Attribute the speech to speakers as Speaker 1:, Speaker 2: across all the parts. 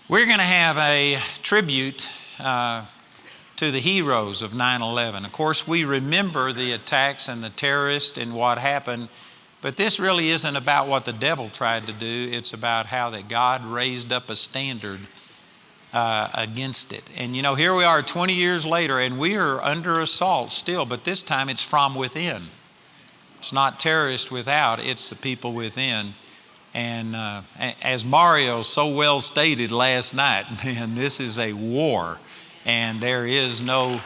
Speaker 1: We're going to have a tribute to the heroes of 9/11. Of course, we remember the attacks and the terrorists and what happened, but this really isn't about what the devil tried to do. It's about how that God raised up a standard against it. And you know, here we are 20 years later, and we are under assault still, but this time it's from within. It's not terrorists without, it's the people within. And as Mario so well stated last night, man, this is a war, and there is no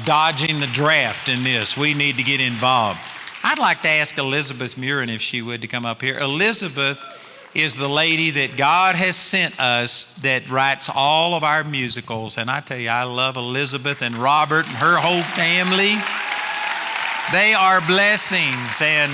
Speaker 1: dodging the draft in this. We need to get involved. I'd like to ask Elizabeth Murin, if she would, to come up here. Elizabeth is the lady that God has sent us that writes all of our musicals. And I tell you, I love Elizabeth and Robert and her whole family. They are blessings. And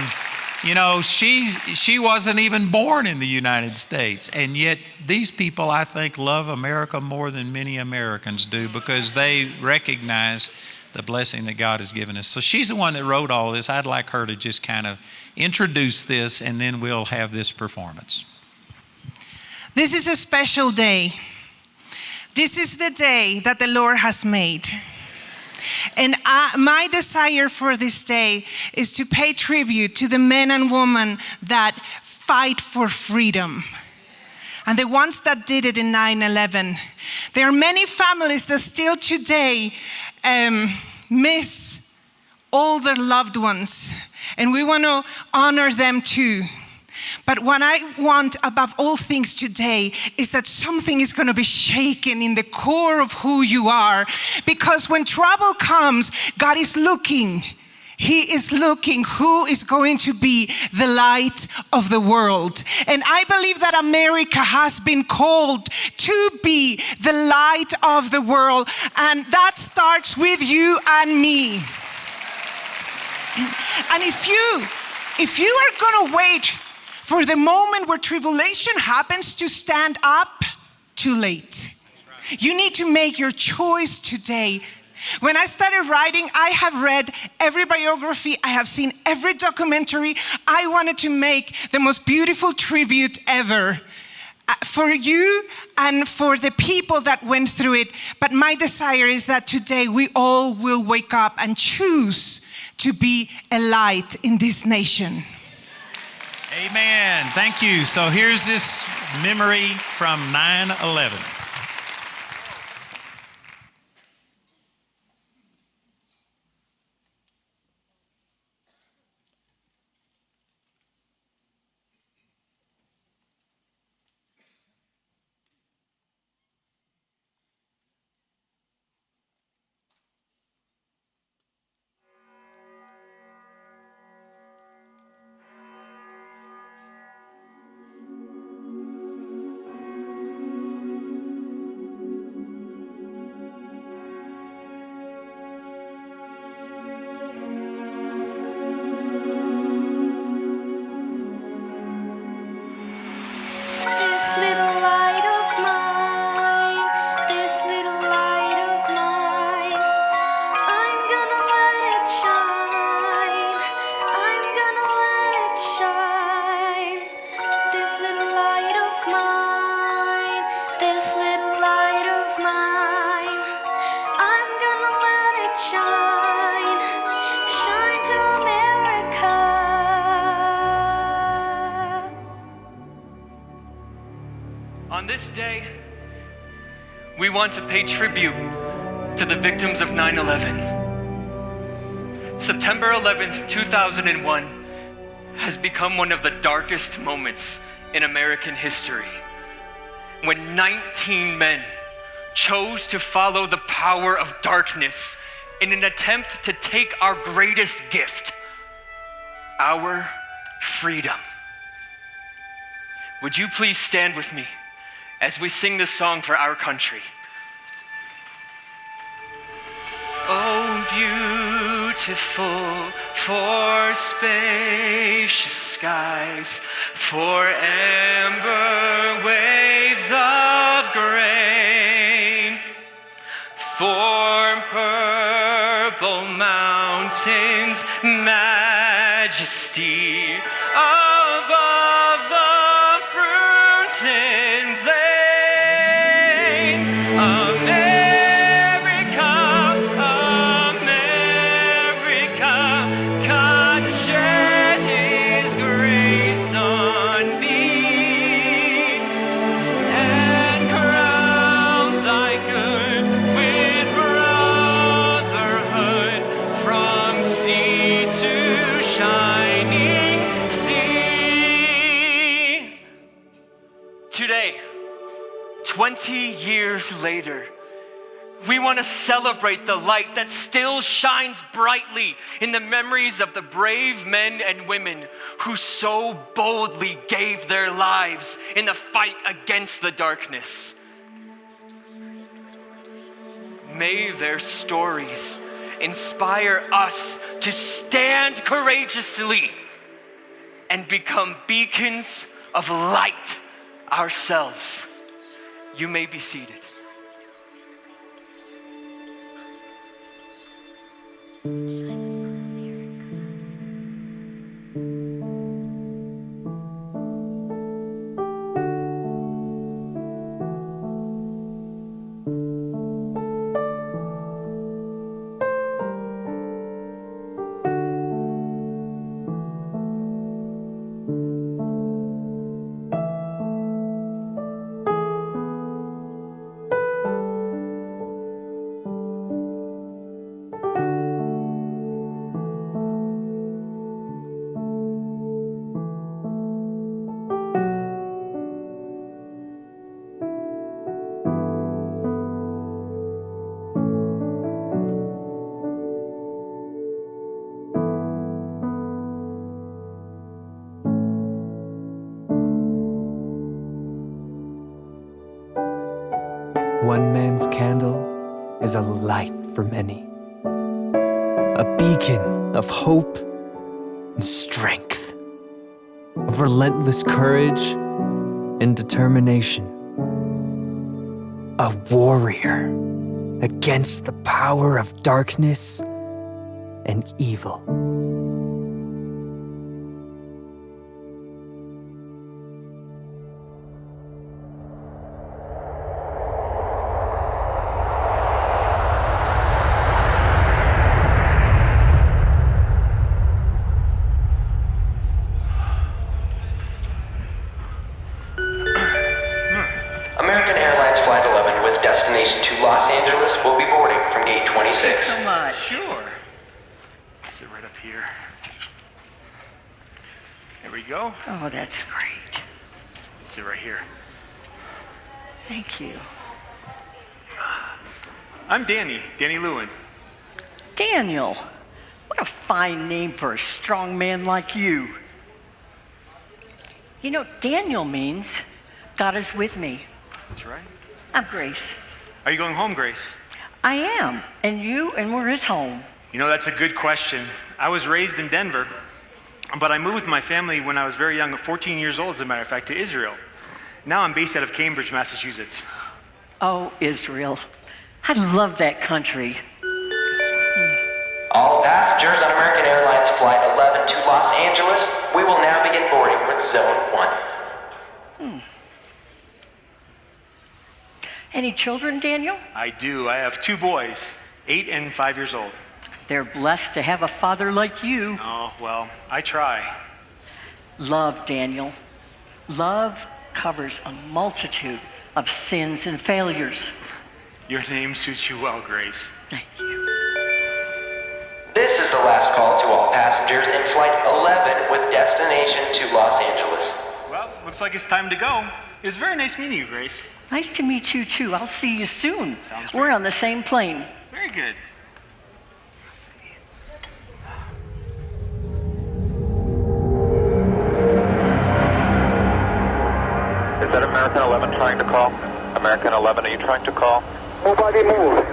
Speaker 1: you know, she wasn't even born in the United States, and yet these people, I think, love America more than many Americans do because they recognize the blessing that God has given us. So she's the one that wrote all this. I'd like her to just kind of introduce this, and then we'll have this performance.
Speaker 2: This is a special day. This is the day that the Lord has made. And my desire for this day is to pay tribute to the men and women that fight for freedom. And the ones that did it in 9/11. There are many families that still today miss all their loved ones. And we want to honor them too. But what I want above all things today is that something is going to be shaken in the core of who you are. Because when trouble comes, God is looking. He is looking who is going to be the light of the world. And I believe that America has been called to be the light of the world. And that starts with you and me. And if you are going to wait for the moment where tribulation happens to stand up, too late. You need to make your choice today. When I started writing, I have read every biography, I have seen every documentary. I wanted to make the most beautiful tribute ever for you and for the people that went through it. But my desire is that today we all will wake up and choose to be a light in this nation.
Speaker 1: Amen. Thank you. So here's this memory from 9/11.
Speaker 3: On this day, we want to pay tribute to the victims of 9/11. September 11th, 2001 has become one of the darkest moments in American history, when 19 men chose to follow the power of darkness in an attempt to take our greatest gift, our freedom. Would you please stand with me as we sing this song for our country? Oh, beautiful for spacious skies, for amber waves of grain, for purple mountains, majesty above the fruits in flame. 20 years later, we want to celebrate the light that still shines brightly in the memories of the brave men and women who so boldly gave their lives in the fight against the darkness. May their stories inspire us to stand courageously and become beacons of light ourselves. You may be seated.
Speaker 4: One man's candle is a light for many, a beacon of hope and strength, of relentless courage and determination, a warrior against the power of darkness and evil.
Speaker 5: American Airlines Flight 11 with destination to Los Angeles will be boarding from gate 26.
Speaker 3: Thanks so much.
Speaker 6: Sure. Sit right up here. There we go.
Speaker 7: Oh, that's great.
Speaker 6: Sit right here.
Speaker 7: Thank you.
Speaker 6: I'm Danny Lewin.
Speaker 7: Daniel, what a fine name for a strong man like you. You know, Daniel means God is with me.
Speaker 6: That's right.
Speaker 7: I'm Grace.
Speaker 6: Are you going home, Grace?
Speaker 7: I am. And you, and where is home?
Speaker 6: You know, that's a good question. I was raised in Denver, but I moved with my family when I was very young, 14 years old, as a matter of fact, to Israel. Now I'm based out of Cambridge, Massachusetts.
Speaker 7: Oh, Israel. I love that country.
Speaker 5: All passengers on American Airlines Flight 11 to Los Angeles, we will now begin boarding with Zone 1.
Speaker 7: Any children, Daniel?
Speaker 6: I do. I have two boys, 8 and 5 years old.
Speaker 7: They're blessed to have a father like you.
Speaker 6: Oh, well, I try.
Speaker 7: Love, Daniel. Love covers a multitude of sins and failures.
Speaker 6: Your name suits you well, Grace.
Speaker 7: Thank you.
Speaker 5: This is the last call to all passengers in Flight 11 with destination to Los Angeles.
Speaker 6: Well, looks like it's time to go. It was very nice meeting you, Grace.
Speaker 7: Nice to meet you, too. I'll see you soon.
Speaker 6: Sounds
Speaker 7: We're
Speaker 6: great.
Speaker 7: on the same plane.
Speaker 6: Very good.
Speaker 8: Is that American 11 trying to call? American 11, are you trying to call?
Speaker 9: Nobody move.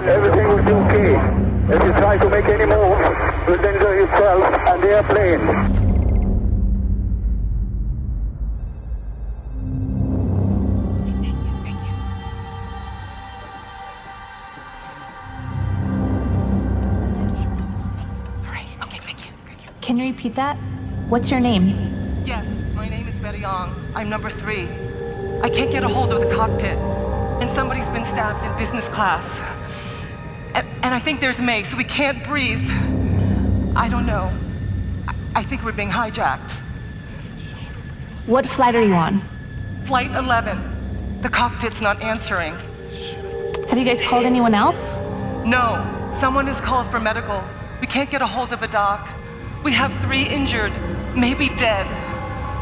Speaker 9: Everything will be okay. If you try to make any move, you'll danger yourself and the airplane.
Speaker 10: Can you repeat that? What's your name?
Speaker 11: Yes, my name is Betty Ong. I'm number 3. I can't get a hold of the cockpit, and somebody's been stabbed in business class. And I think there's May, so we can't breathe. I don't know. I think we're being hijacked.
Speaker 10: What flight are you on?
Speaker 11: Flight 11. The cockpit's not answering.
Speaker 10: Have you guys called anyone else?
Speaker 11: No, someone is called for medical. We can't get a hold of a doc. We have 3 injured, maybe dead.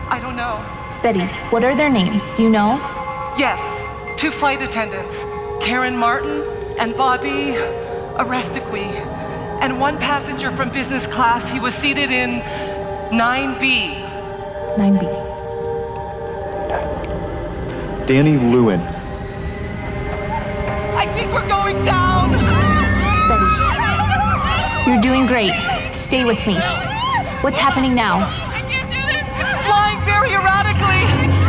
Speaker 11: I don't know.
Speaker 10: Betty, what are their names? Do you know?
Speaker 11: Yes, 2 flight attendants, Karen Martin and Bobby Arestiqui, and 1 passenger from business class. He was seated in 9B.
Speaker 10: 9B.
Speaker 12: Danny Lewin.
Speaker 11: I think we're going down.
Speaker 10: Betty, you're doing great. Stay with me. What's happening now?
Speaker 11: Flying very erratically.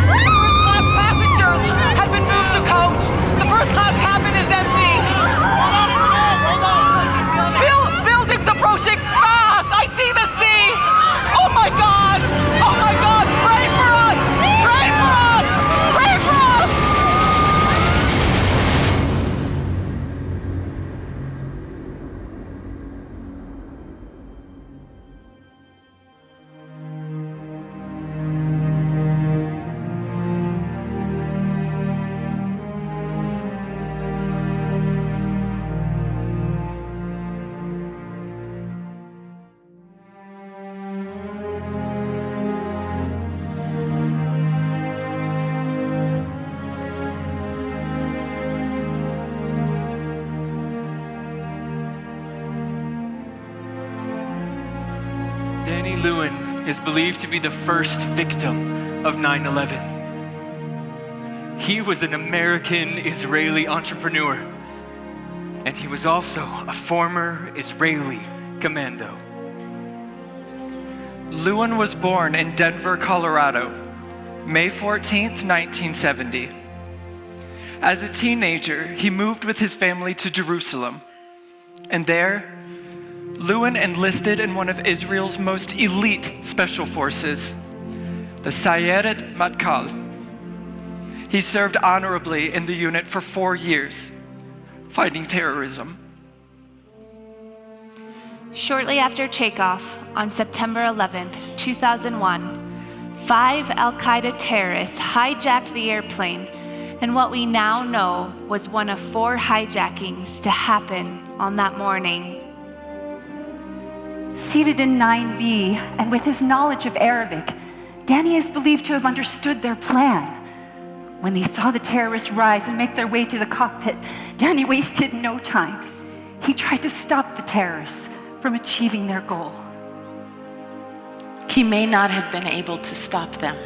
Speaker 11: The first class passengers have been moved to coach. The first class cabin is empty. Buildings approaching fast. I see the sea. Oh my God. Oh my God. Pray for us. Pray for us. Pray for us.
Speaker 3: Danny Lewin is believed to be the first victim of 9/11. He was an American Israeli entrepreneur, and he was also a former Israeli commando.
Speaker 13: Lewin was born in Denver, Colorado, May 14th, 1970. As a teenager, he moved with his family to Jerusalem, and there, Lewin enlisted in one of Israel's most elite special forces, the Sayeret Matkal. He served honorably in the unit for 4 years, fighting terrorism.
Speaker 10: Shortly after takeoff on September 11th, 2001, 5 Al-Qaeda terrorists hijacked the airplane in what we now know was one of 4 hijackings to happen on that morning.
Speaker 14: Seated in 9B, and with his knowledge of Arabic, Danny is believed to have understood their plan. When they saw the terrorists rise and make their way to the cockpit, Danny wasted no time. He tried to stop the terrorists from achieving their goal.
Speaker 15: He may not have been able to stop them,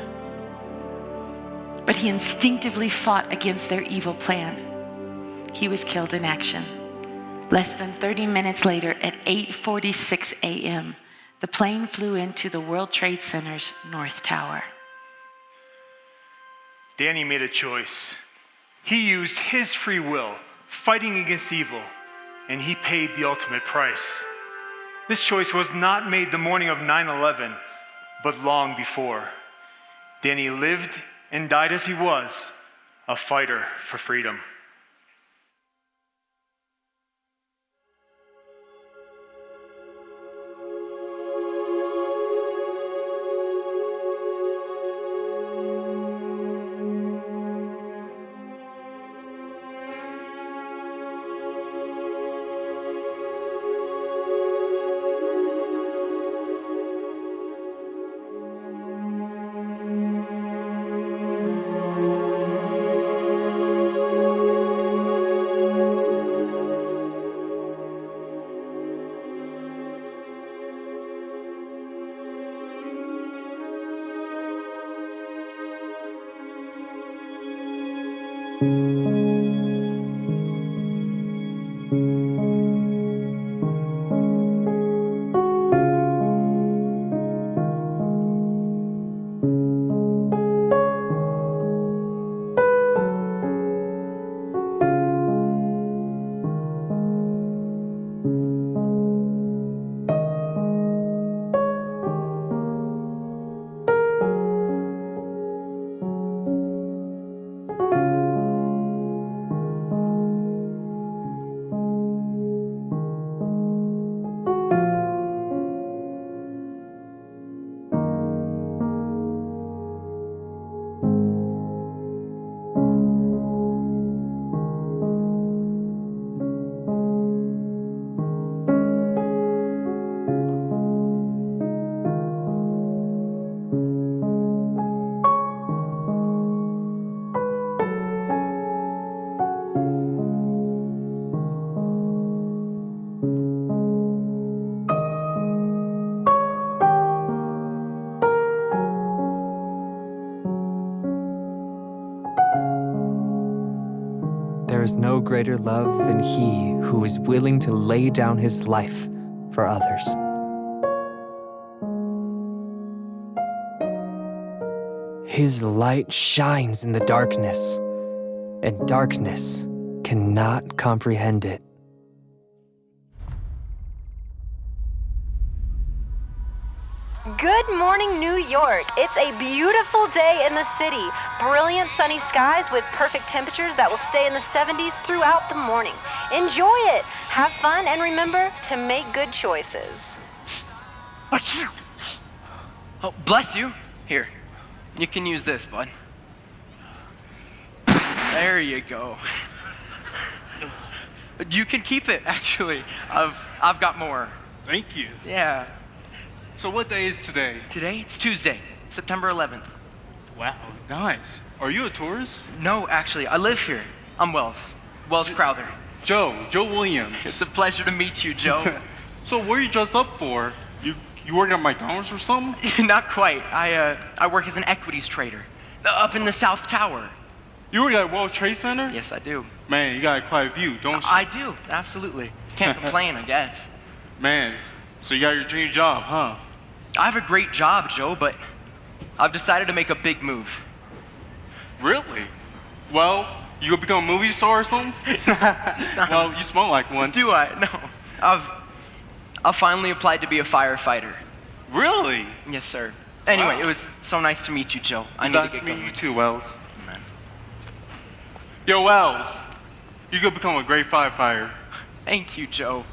Speaker 15: but he instinctively fought against their evil plan. He was killed in action. Less than 30 minutes later, at 8:46 a.m., the plane flew into the World Trade Center's North Tower.
Speaker 6: Danny made a choice. He used his free will, fighting against evil, and he paid the ultimate price. This choice was not made the morning of 9/11, but long before. Danny lived and died as he was, a fighter for freedom.
Speaker 4: there is no greater love than he who is willing to lay down his life for others. His light shines in the darkness, and darkness cannot comprehend it.
Speaker 16: Good morning, New York. It's a beautiful day in the city. Brilliant sunny skies with perfect temperatures that will stay in the 70s throughout the morning. Enjoy it, have fun, and remember to make good choices.
Speaker 3: Oh, bless you. Here, you can use this, bud. There you go. You can keep it, actually. I've got more.
Speaker 17: Thank you.
Speaker 3: Yeah.
Speaker 17: So what day is today?
Speaker 3: Today, it's Tuesday, September 11th.
Speaker 17: Wow, nice. Are you a tourist?
Speaker 3: No, actually, I live here. I'm Wells Crowther.
Speaker 17: Joe Williams.
Speaker 3: It's a pleasure to meet you, Joe.
Speaker 17: So what are you dressed up for? You work at McDonald's or something?
Speaker 3: Not quite. I work as an equities trader up in the South Tower.
Speaker 17: You work at World Trade Center?
Speaker 3: Yes, I do.
Speaker 17: Man, you got quite a view, don't you?
Speaker 3: I do, absolutely. Can't complain, I guess.
Speaker 17: Man, so you got your dream job, huh?
Speaker 3: I have a great job, Joe, but I've decided to make a big move.
Speaker 17: Really? Well, you gonna become a movie star or something? Well, you smell like one.
Speaker 3: Do I? No. I've finally applied to be a firefighter.
Speaker 17: Really?
Speaker 3: Yes, sir. Anyway,
Speaker 17: Wow.
Speaker 3: It was so nice to meet you, Joe. I need
Speaker 17: Nice
Speaker 3: to
Speaker 17: to
Speaker 3: get
Speaker 17: meet
Speaker 3: going.
Speaker 17: you too, Wells.
Speaker 3: Amen.
Speaker 17: Yo, Wells, you could become a great firefighter.
Speaker 3: Thank you, Joe.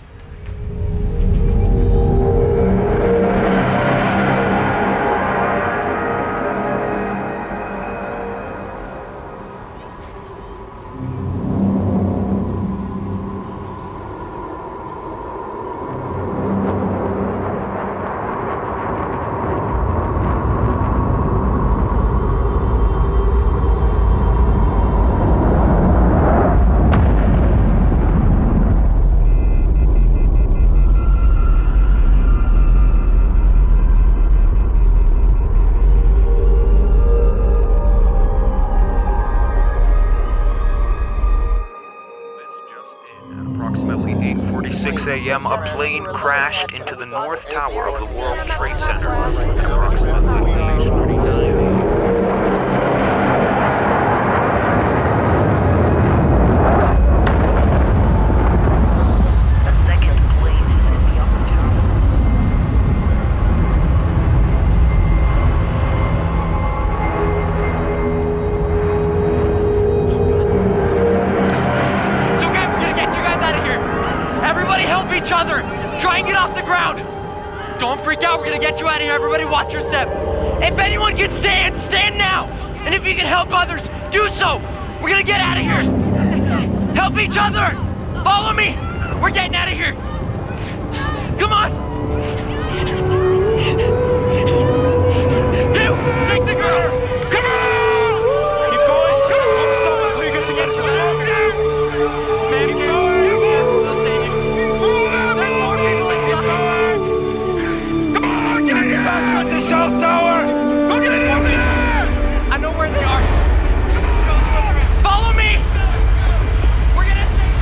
Speaker 18: Approximately 8:46 a.m., a plane crashed into the North Tower of the World Trade Center at approximately 8:49.
Speaker 19: A second plane is in the upper tower.
Speaker 3: It's okay, we're gonna get you guys out of here. Everybody help each other. Try and get off the ground. Don't freak out, we're gonna get you out of here. Everybody watch your step. If anyone can stand, stand now. And if you can help others, do so. We're gonna get out of here. Help each other. Follow me. We're getting out of here. Come on. You, take the girl. Come on. Keep going. Don't stop until you get to get to the top. Man, keep going. We'll save you. There's more people inside. Come on, get here. Back at the South Tower. Go get it. I know where they are. Follow me. We're gonna save you.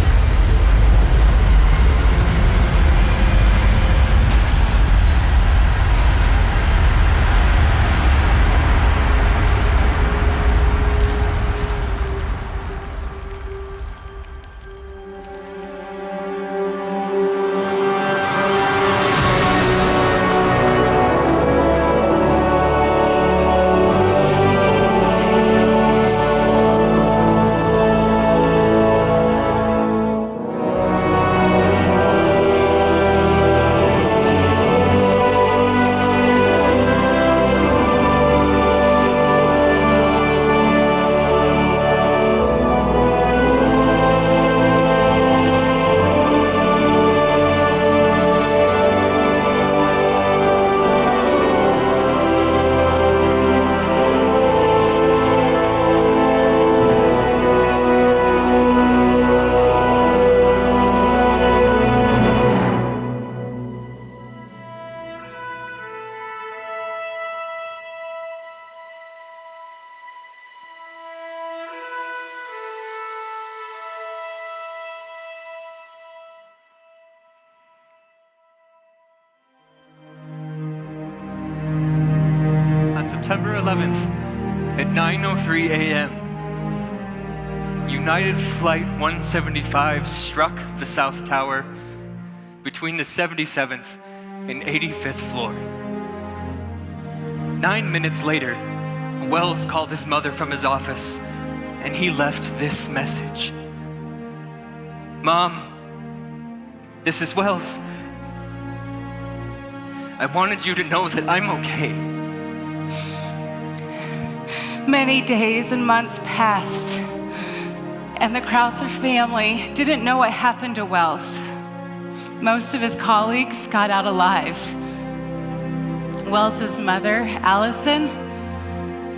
Speaker 3: On September 11th at 9:03 a.m., United Flight 175 struck the South Tower between the 77th and 85th floor. 9 minutes later, Wells called his mother from his office, and he left this message. Mom, this is Wells. I wanted you to know that I'm okay.
Speaker 10: Many days and months passed, and the Crowther family didn't know what happened to Wells. Most of his colleagues got out alive. Wells's mother, Allison,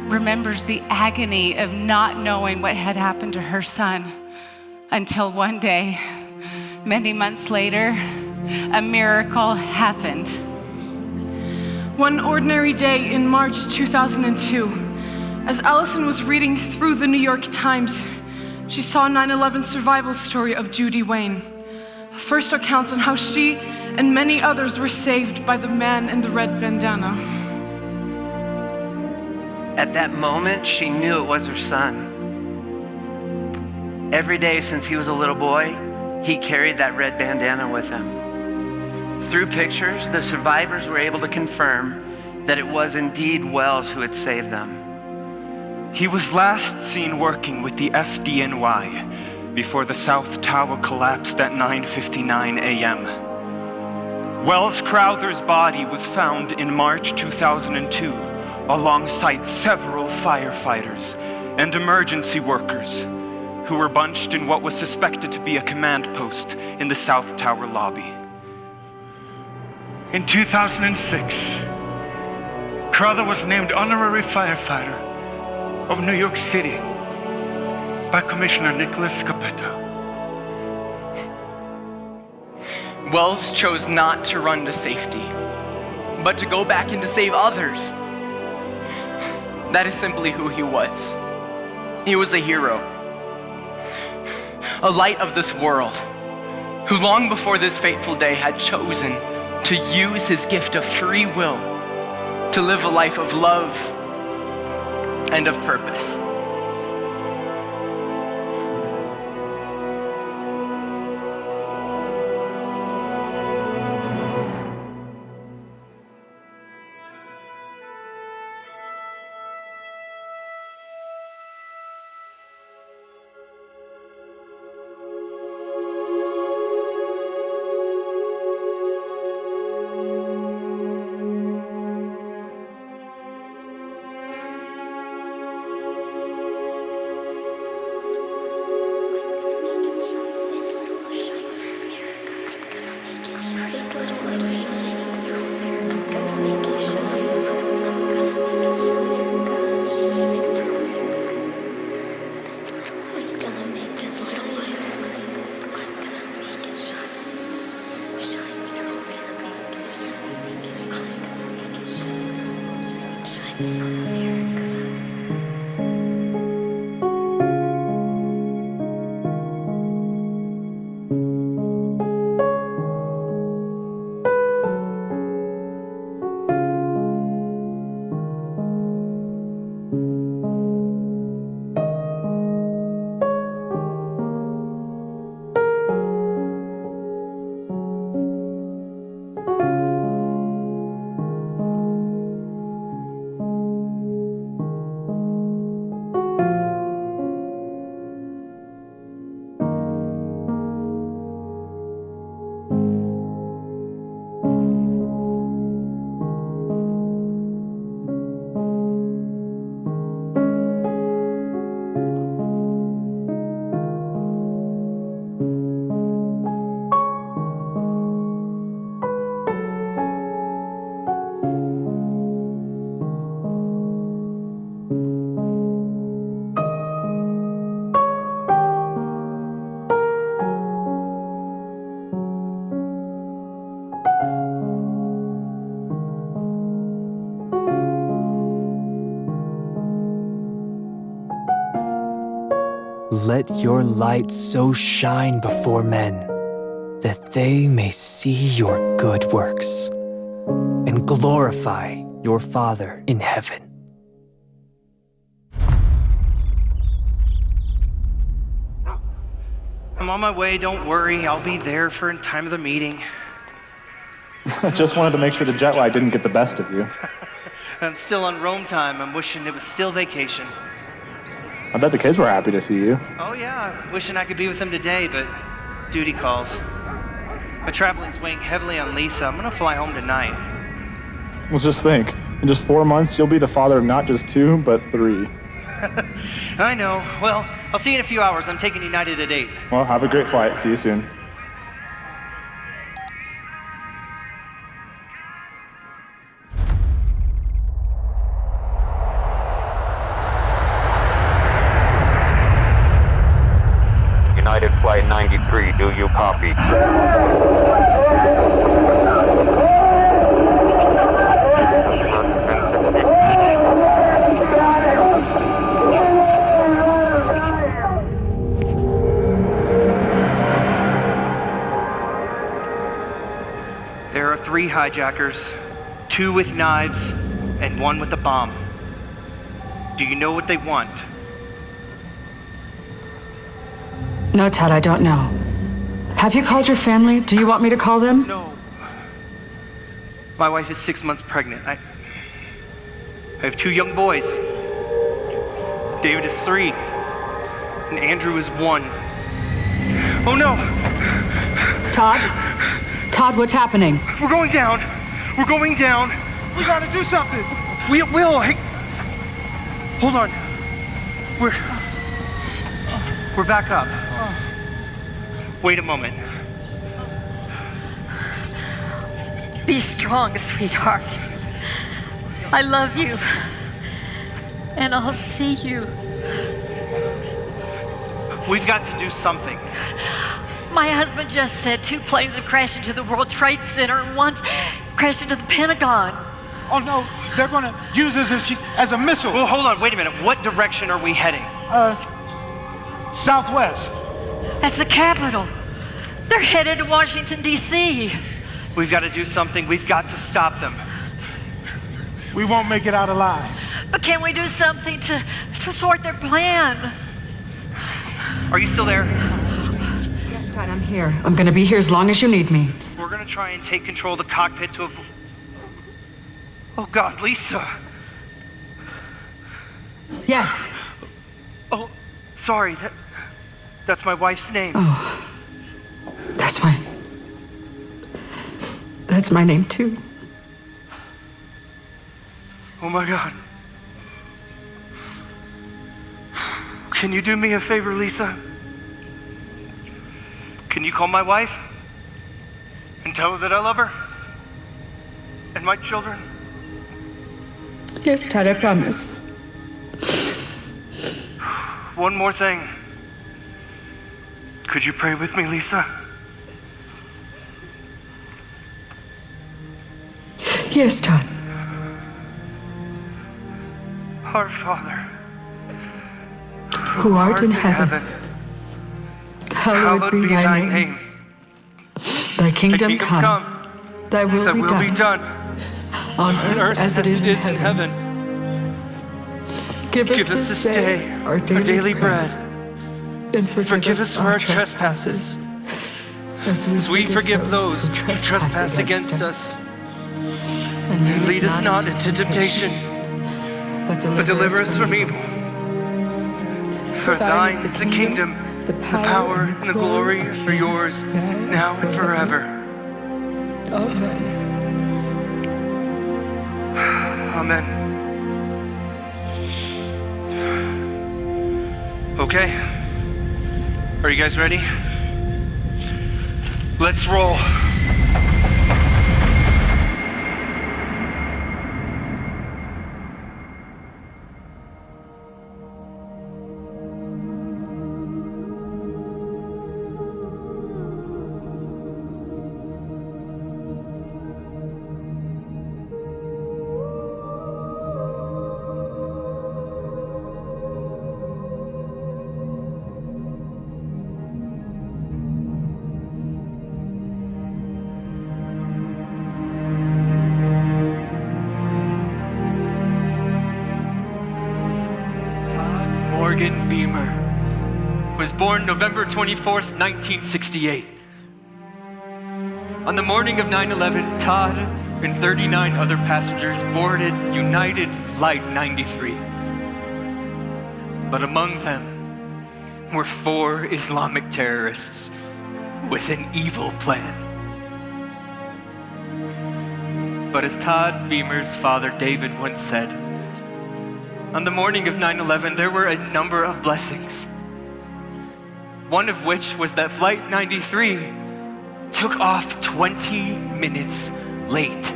Speaker 10: remembers the agony of not knowing what had happened to her son until one day, many months later, a miracle happened.
Speaker 20: One ordinary day in March 2002, as Allison was reading through the New York Times, she saw a 9/11 survival story of Judy Wayne. A first account on how she and many others were saved by the man in the red bandana.
Speaker 21: At that moment, she knew it was her son. Every day since he was a little boy, he carried that red bandana with him. Through pictures, the survivors were able to confirm that it was indeed Wells who had saved them.
Speaker 22: He was last seen working with the FDNY before the South Tower collapsed at 9:59 a.m. Wells Crowther's body was found in March 2002 alongside several firefighters and emergency workers who were bunched in what was suspected to be a command post in the South Tower lobby.
Speaker 6: In 2006, Crowther was named honorary firefighter of New York City by Commissioner Nicholas Scarpetta.
Speaker 3: Wells chose not to run to safety, but to go back and to save others. That is simply who he was. He was a hero, a light of this world, who long before this fateful day had chosen to use his gift of free will to live a life of love and of purpose.
Speaker 4: Let your light so shine before men that they may see your good works and glorify your Father in heaven.
Speaker 21: I'm on my way, don't worry. I'll be there for in time of the meeting.
Speaker 12: I just wanted to make sure the jet lag didn't get the best of you.
Speaker 21: I'm still on Rome time. I'm wishing it was still vacation.
Speaker 12: I bet the kids were happy to see you.
Speaker 21: Oh yeah, wishing I could be with them today, but duty calls. My traveling's weighing heavily on Lisa. I'm gonna fly home tonight.
Speaker 12: Well, just think. In just 4 months, you'll be the father of not just 2, but 3.
Speaker 21: I know. Well, I'll see you in a few hours. I'm taking United at 8.
Speaker 12: Well, have a great flight. See you soon.
Speaker 8: United Flight 93, do you copy?
Speaker 21: There are 3 hijackers, 2 with knives, and 1 with a bomb. Do you know what they want?
Speaker 1: No, Todd, I don't know. Have you called your family? Do you want me to call them?
Speaker 21: No. My wife is 6 months pregnant. I have 2 young boys. David is 3, and Andrew is 1. Oh no!
Speaker 1: Todd? Todd, what's happening?
Speaker 21: We're going down. We're going down.
Speaker 6: We gotta do something.
Speaker 21: We will. Hey. Hold on. We're back up. Wait a moment.
Speaker 7: Be strong, sweetheart. I love you. And I'll see you.
Speaker 21: We've got to do something.
Speaker 7: My husband just said 2 planes have crashed into the World Trade Center and one's crashed into the Pentagon.
Speaker 6: Oh no, they're gonna use us as a missile.
Speaker 21: Well, hold on, wait a minute. What direction are we heading?
Speaker 6: Southwest.
Speaker 7: That's the capital. They're headed to Washington, D.C.
Speaker 21: We've got to do something. We've got to stop them.
Speaker 6: We won't make it out alive.
Speaker 7: But can we do something to thwart their plan?
Speaker 21: Are you still there?
Speaker 1: Yes, Todd, I'm here. I'm gonna be here as long as you need me.
Speaker 21: We're gonna try and take control of the cockpit to avoid... Oh God, Lisa.
Speaker 1: Yes.
Speaker 21: Oh, sorry, that's my wife's name.
Speaker 1: Oh, that's my name too.
Speaker 21: Oh my God. Can you do me a favor, Lisa? Can you call my wife and tell her that I love her and my children?
Speaker 1: Yes, Todd, I promise.
Speaker 21: One more thing. Could you pray with me, Lisa?
Speaker 1: Yes, Todd.
Speaker 21: Our Father,
Speaker 1: who art in heaven, hallowed be thy name. Thy kingdom come, thy will be done, on earth as it is in heaven. Give us this day our daily bread, and forgive us our trespasses, as we forgive those who trespass against us. And lead us not into temptation, but deliver us from evil. For thine is the kingdom, the power, and the glory are yours, now and forever. Amen. Amen. Okay. Are you guys ready? Let's roll.
Speaker 3: born November 24th, 1968. On the morning of 9/11, Todd and 39 other passengers boarded United Flight 93. But among them were 4 Islamic terrorists with an evil plan. But as Todd Beamer's father David once said, on the morning of 9/11, there were a number of blessings. One of which was that Flight 93 took off 20 minutes late.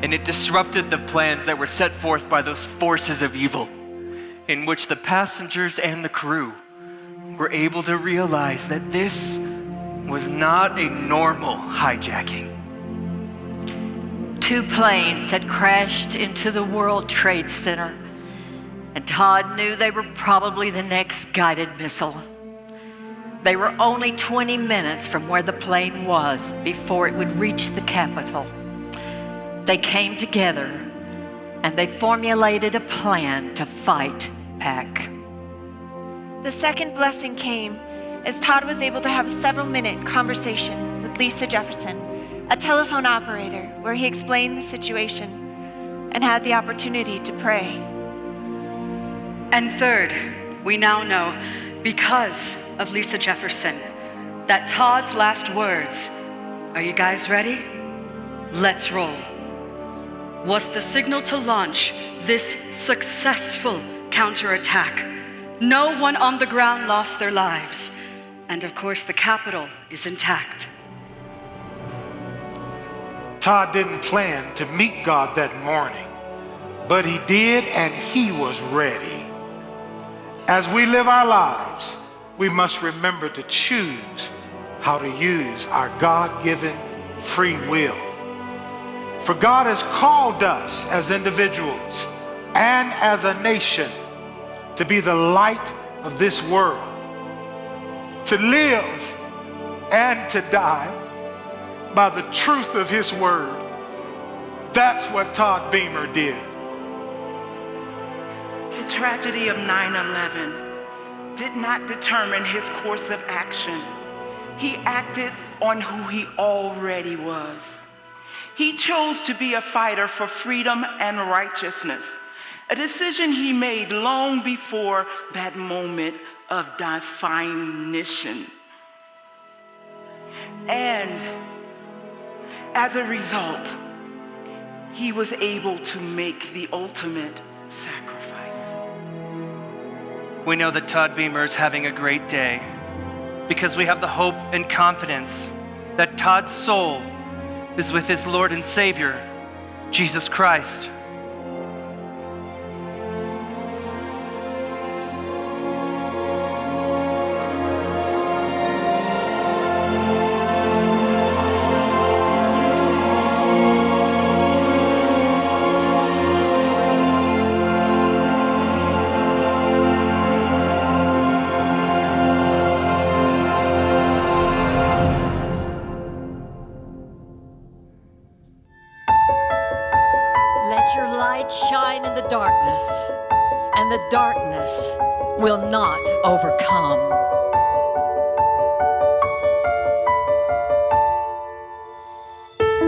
Speaker 3: And it disrupted the plans that were set forth by those forces of evil, in which the passengers and the crew were able to realize that this was not a normal hijacking.
Speaker 7: 2 planes had crashed into the World Trade Center, and Todd knew they were probably the next guided missile. They were only 20 minutes from where the plane was before it would reach the Capitol. They came together and they formulated a plan to fight back.
Speaker 2: The second blessing came as Todd was able to have a several-minute conversation with Lisa Jefferson, a telephone operator, where he explained the situation and had the opportunity to pray.
Speaker 5: And third, we now know, because of Lisa Jefferson, that Todd's last words, "Are you guys ready? Let's roll," was the signal to launch this successful counterattack. No one on the ground lost their lives. And of course, the Capitol is intact.
Speaker 23: Todd didn't plan to meet God that morning, but he did, and he was ready. As we live our lives, we must remember to choose how to use our God-given free will. For God has called us as individuals and as a nation to be the light of this world, to live and to die by the truth of his word. That's what Todd Beamer did.
Speaker 24: The tragedy of 9/11 did not determine his course of action. He acted on who he already was. He chose to be a fighter for freedom and righteousness, a decision he made long before that moment of definition. And as a result, he was able to make the ultimate sacrifice.
Speaker 21: We know that Todd Beamer is having a great day because we have the hope and confidence that Todd's soul is with his Lord and Savior, Jesus Christ.
Speaker 7: Let your light shine in the darkness, and the darkness will not overcome.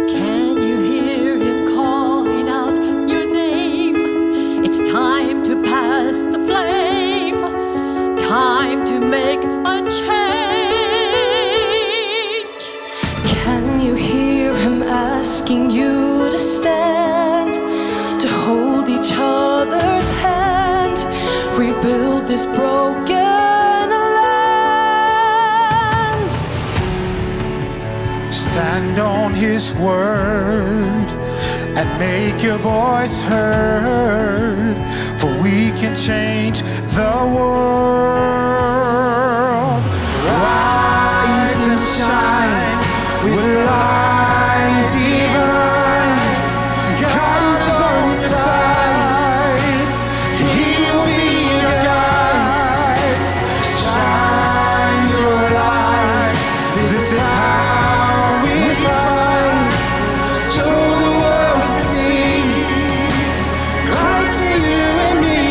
Speaker 7: Can you hear him calling out your name? It's time to pass the flame, time to make a change.
Speaker 1: Can you hear him asking you to stand, to hold each other's hand, rebuild this broken land?
Speaker 23: Stand on his word and make your voice heard, for we can change the world. Rise and shine with light divine. God is on your side. He will be your guide. Shine your light. This is how we fight, so the world can see Christ in you and me.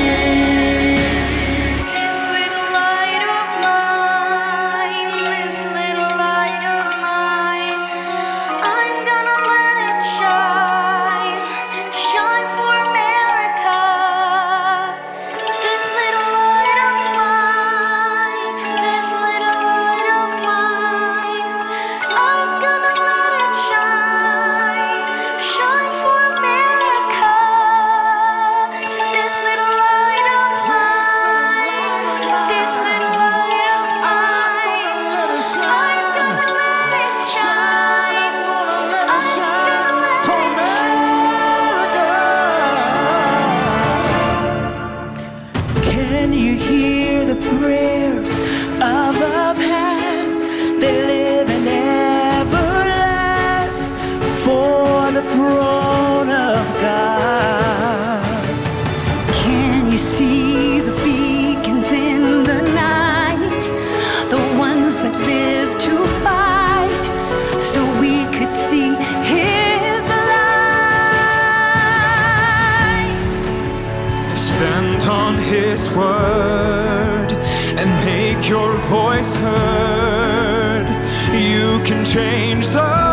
Speaker 1: His little voice heard. You can change the